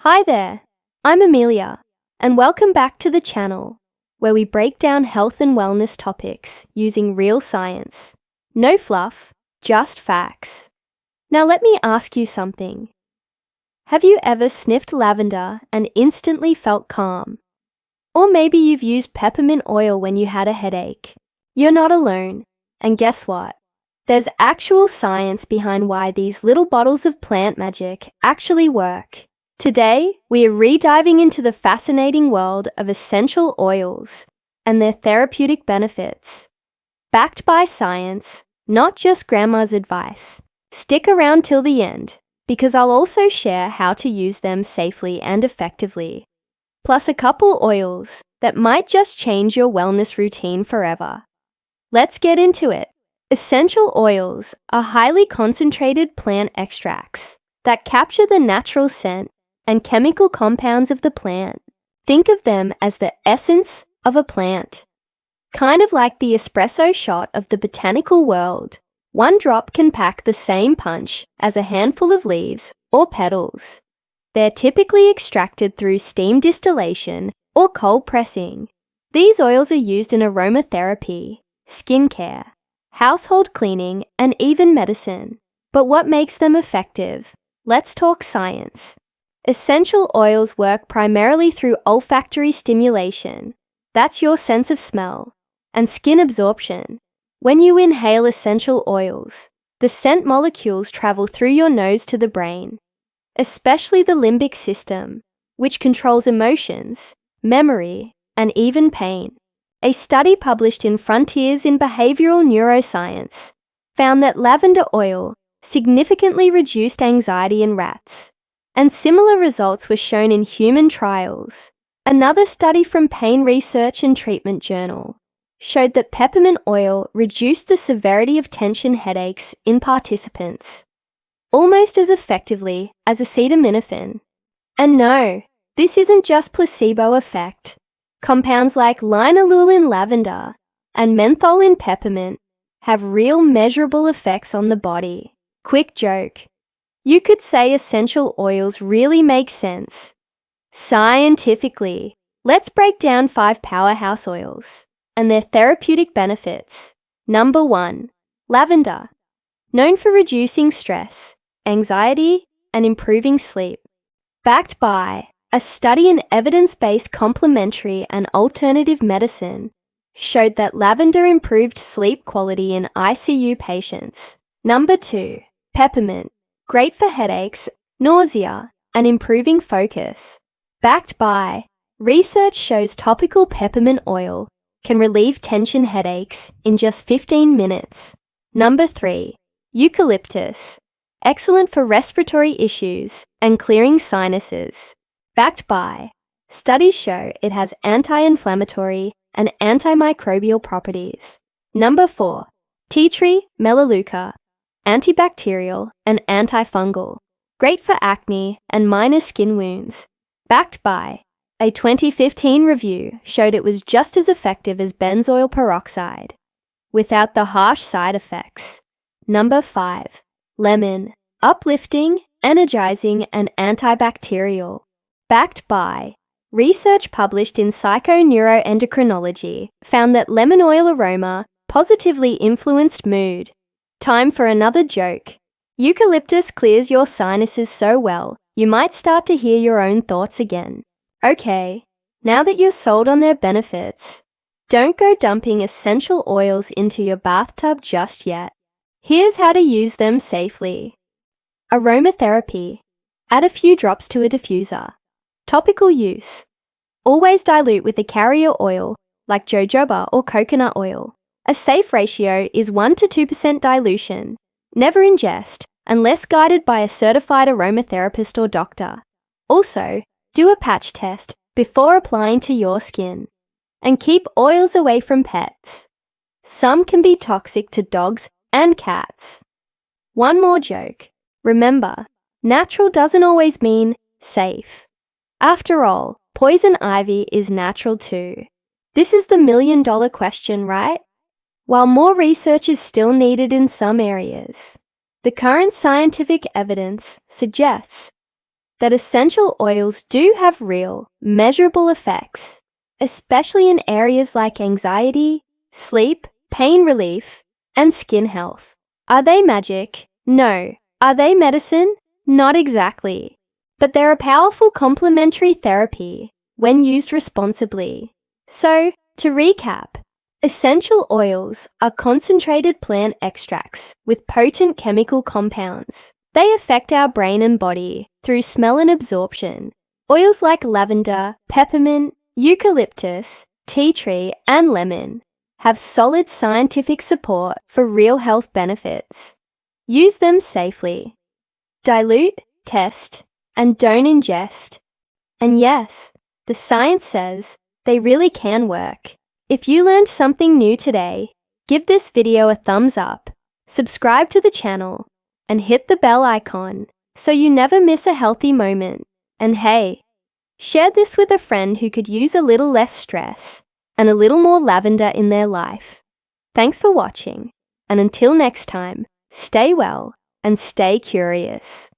Hi there, I'm Amelia, and welcome back to the channel, where we break down health and wellness topics using real science. No fluff, just facts. Now let me ask you something. Have you ever sniffed lavender and instantly felt calm? Or maybe you've used peppermint oil when you had a headache. You're not alone, and guess what? There's actual science behind why these little bottles of plant magic actually work. Today, we are re-diving into the fascinating world of essential oils and their therapeutic benefits. Backed by science, not just grandma's advice. Stick around till the end, because I'll also share how to use them safely and effectively. Plus a couple oils that might just change your wellness routine forever. Let's get into it. Essential oils are highly concentrated plant extracts that capture the natural scent and chemical compounds of the plant. Think of them as the essence of a plant. Kind of like the espresso shot of the botanical world. One drop can pack the same punch as a handful of leaves or petals. They're typically extracted through steam distillation or cold pressing. These oils are used in aromatherapy, skincare, household cleaning, and even medicine. But what makes them effective? Let's talk science. Essential oils work primarily through olfactory stimulation, that's your sense of smell, and skin absorption. When you inhale essential oils, the scent molecules travel through your nose to the brain, especially the limbic system, which controls emotions, memory, and even pain. A study published in Frontiers in Behavioral Neuroscience found that lavender oil significantly reduced anxiety in rats, and similar results were shown in human trials. Another study from Pain Research and Treatment Journal showed that peppermint oil reduced the severity of tension headaches in participants, almost as effectively as acetaminophen. And no, this isn't just placebo effect. Compounds like linalool in lavender and menthol in peppermint have real measurable effects on the body. Quick joke. You could say essential oils really make sense. Scientifically, let's break down 5 powerhouse oils and their therapeutic benefits. Number 1, lavender. Known for reducing stress, anxiety, and improving sleep. Backed by a study in evidence-based complementary and alternative medicine showed that lavender improved sleep quality in ICU patients. Number 2, peppermint. Great for headaches, nausea, and improving focus. Backed by research shows topical peppermint oil can relieve tension headaches in just 15 minutes. Number 3, eucalyptus. Excellent for respiratory issues and clearing sinuses. Backed by studies show it has anti-inflammatory and antimicrobial properties. Number 4, tea tree melaleuca. Antibacterial and antifungal. Great for acne and minor skin wounds. Backed by a 2015 review showed it was just as effective as benzoyl peroxide, without the harsh side effects. Number 5, lemon. Uplifting, energizing, and antibacterial. Backed by research published in Psychoneuroendocrinology found that lemon oil aroma positively influenced mood. Time for another joke. Eucalyptus clears your sinuses so well, you might start to hear your own thoughts again. Okay, now that you're sold on their benefits, don't go dumping essential oils into your bathtub just yet. Here's how to use them safely. Aromatherapy. Add a few drops to a diffuser. Topical use. Always dilute with a carrier oil, like jojoba or coconut oil. A safe ratio is 1 to 2% dilution. Never ingest, unless guided by a certified aromatherapist or doctor. Also, do a patch test before applying to your skin. And keep oils away from pets. Some can be toxic to dogs and cats. One more joke. Remember, natural doesn't always mean safe. After all, poison ivy is natural too. This is the million-dollar question, right? While more research is still needed in some areas, the current scientific evidence suggests that essential oils do have real, measurable effects, especially in areas like anxiety, sleep, pain relief, and skin health. Are they magic? No. Are they medicine? Not exactly. But they're a powerful complementary therapy when used responsibly. So, to recap, essential oils are concentrated plant extracts with potent chemical compounds. They affect our brain and body through smell and absorption. Oils like lavender, peppermint, eucalyptus, tea tree, and lemon have solid scientific support for real health benefits. Use them safely. Dilute, test, and don't ingest. And yes, the science says they really can work. If you learned something new today, give this video a thumbs up, subscribe to the channel, and hit the bell icon so you never miss a healthy moment. And hey, share this with a friend who could use a little less stress and a little more lavender in their life. Thanks for watching, and until next time, stay well and stay curious.